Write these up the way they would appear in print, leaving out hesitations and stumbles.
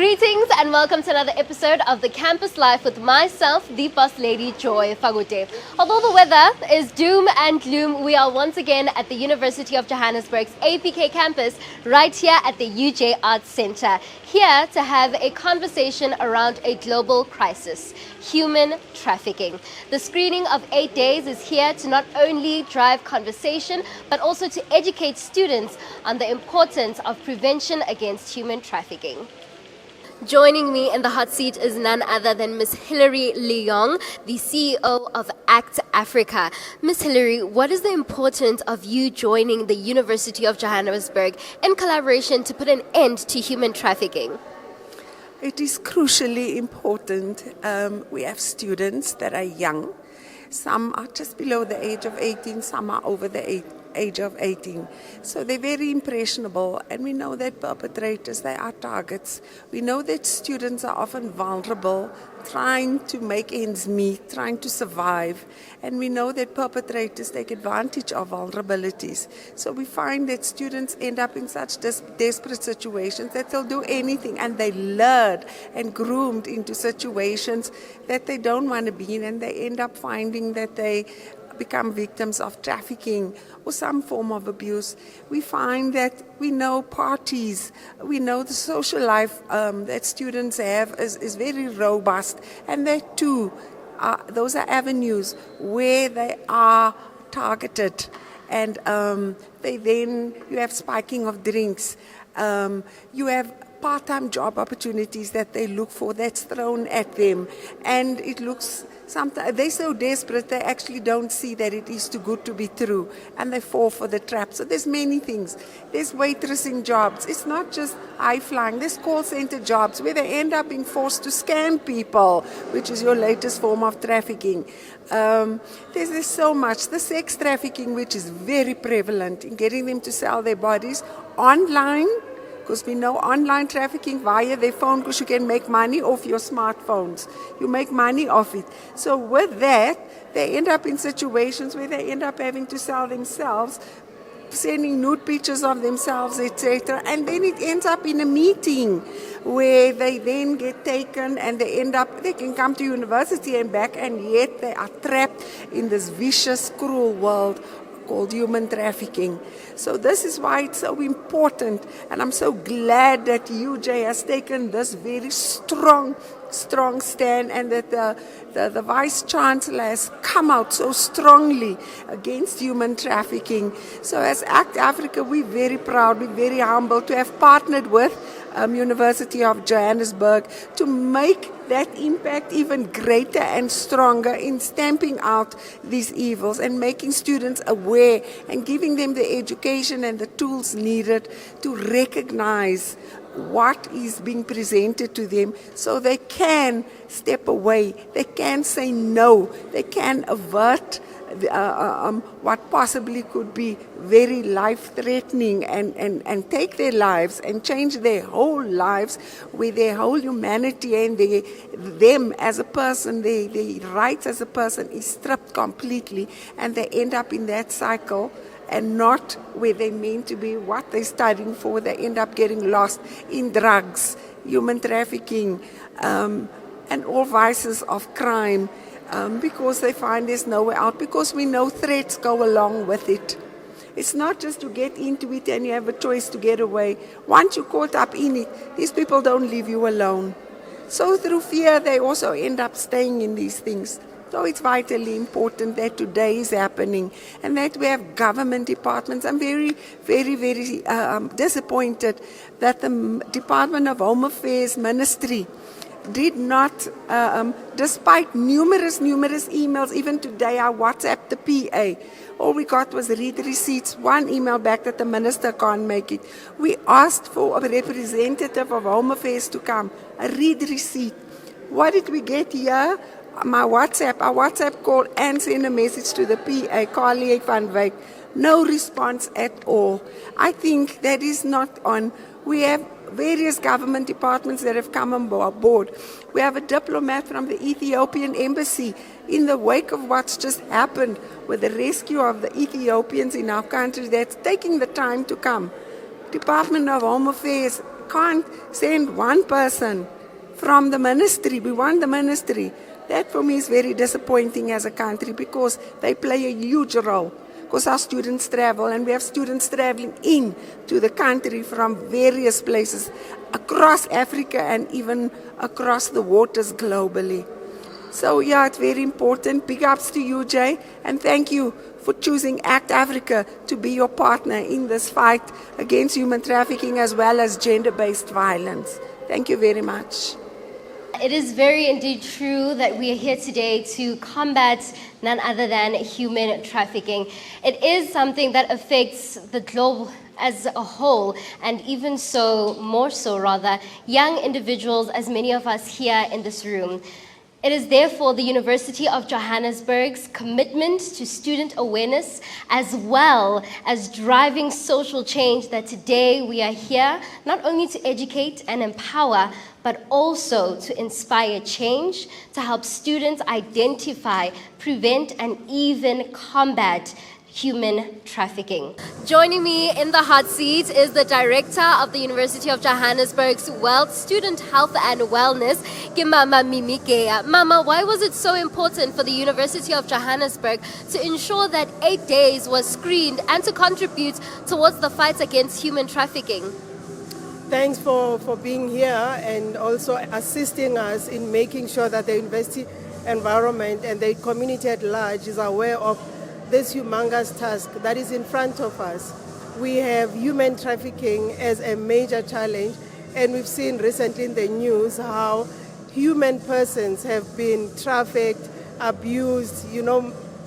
Greetings and welcome to another episode of the Campus Life with myself, the Boss Lady Joy Fagute. Although the weather is doom and gloom, we are once again at the University of Johannesburg's APK campus right here at the UJ Arts Center, here to have a conversation around a global crisis, human trafficking. The screening of 8 days is here to not only drive conversation, but also to educate students on the importance of prevention against human trafficking. Joining me in the hot seat is none other than Miss Hilary Leong, the CEO of ACT Africa. Miss Hilary, what is the importance of you joining the University of Johannesburg in collaboration to put an end to human trafficking? It is crucially important. We have students that are young. Some are just below the age of 18, some are over the age of 18. So they're very impressionable, and we know that perpetrators, they are targets. We know that students are often vulnerable, trying to make ends meet, trying to survive. And we know that perpetrators take advantage of vulnerabilities. So we find that students end up in such desperate situations that they'll do anything, and they lured and groomed into situations that they don't want to be in, and they end up finding that they become victims of trafficking or some form of abuse. We find that we know parties, we know the social life that students have is very robust, and that too, those are avenues where they are targeted, and you have spiking of drinks, you have part-time job opportunities that they look for, that's thrown at them, and it looks sometimes they're so desperate they actually don't see that it is too good to be true, and they fall for the trap. So there's many things. There's waitressing jobs. It's not just high-flying. There's call center jobs where they end up being forced to scam people, which is your latest form of trafficking. There's so much. The sex trafficking, which is very prevalent in getting them to sell their bodies online, because we know online trafficking via their phone, because you can make money off your smartphones. You make money off it. So with that, they end up in situations where they end up having to sell themselves, sending nude pictures of themselves, etc. And then it ends up in a meeting where they then get taken, and they can come to university and back, and yet they are trapped in this vicious, cruel world called human trafficking. So this is why it's so important, and I'm so glad that UJ has taken this very strong stand, and that the Vice Chancellor has come out so strongly against human trafficking. So as ACT Africa, we're very proud, we're very humbled to have partnered with University of Johannesburg to make that impact even greater and stronger in stamping out these evils and making students aware and giving them the education and the tools needed to recognize what is being presented to them, so they can step away, they can say no, they can avert what possibly could be very life-threatening, and take their lives and change their whole lives, with their whole humanity and them as a person, their rights as a person is stripped completely, and they end up in that cycle and not where they're meant to be, what they're studying for. They end up getting lost in drugs, human trafficking, and all vices of crime, because they find there's no way out, because we know threats go along with it. It's not just to get into it and you have a choice to get away. Once you're caught up in it, these people don't leave you alone. So through fear, they also end up staying in these things. So it's vitally important that today is happening, and that we have government departments. I'm very, very, very disappointed that the Department of Home Affairs Ministry did not, despite numerous emails, even today I WhatsApped the PA. All we got was read receipts, one email back that the minister can't make it. We asked for a representative of Home Affairs to come, a read receipt. What did we get here? Our WhatsApp call and send a message to the PA, Carly van Wyk. No response at all. I think that is not on. We have various government departments that have come on board. We have a diplomat from the Ethiopian embassy in the wake of what's just happened with the rescue of the Ethiopians in our country, that's taking the time to come. Department of Home Affairs can't send one person from the ministry. We want the ministry. That for me is very disappointing as a country because they play a huge role. Because our students travel and we have students traveling in to the country from various places across Africa and even across the waters globally. So yeah, it's very important. Big ups to you, Jay, and thank you for choosing ACT Africa to be your partner in this fight against human trafficking as well as gender-based violence. Thank you very much. It is very indeed true that we are here today to combat none other than human trafficking. It is something that affects the globe as a whole, and even so, more so rather, young individuals, as many of us here in this room. It is therefore the University of Johannesburg's commitment to student awareness as well as driving social change that today we are here not only to educate and empower, but also to inspire change, to help students identify, prevent, and even combat human trafficking. Joining me in the hot seat is the director of the University of Johannesburg's Student Health and Wellness, Mama Mimikea. Mama, why was it so important for the University of Johannesburg to ensure that 8 days was screened and to contribute towards the fight against human trafficking? Thanks for being here and also assisting us in making sure that the university environment and the community at large is aware of this humongous task that is in front of us. We have human trafficking as a major challenge, and we've seen recently in the news how human persons have been trafficked, abused,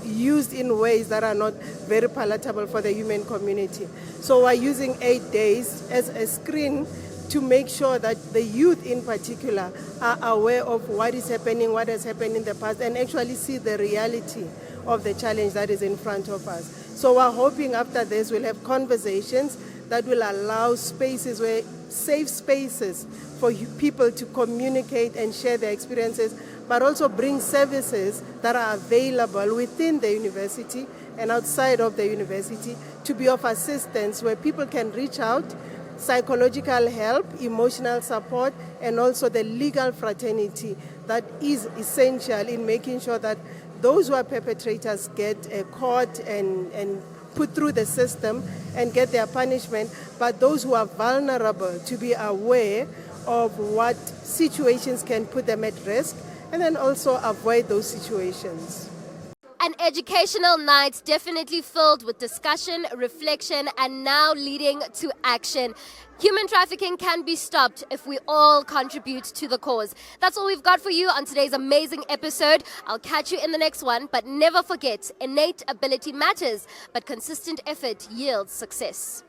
used in ways that are not very palatable for the human community. So we're using 8 days as a screen to make sure that the youth in particular are aware of what is happening, what has happened in the past, and actually see the reality of the challenge that is in front of us. So we're hoping after this we'll have conversations that will allow spaces where safe spaces for people to communicate and share their experiences, but also bring services that are available within the university and outside of the university to be of assistance where people can reach out, psychological help, emotional support, and also the legal fraternity that is essential in making sure that those who are perpetrators get caught and put through the system and get their punishment, but those who are vulnerable to be aware of what situations can put them at risk and then also avoid those situations. An educational night definitely filled with discussion, reflection, and now leading to action. Human trafficking can be stopped if we all contribute to the cause. That's all we've got for you on today's amazing episode. I'll catch you in the next one, but never forget, innate ability matters, but consistent effort yields success.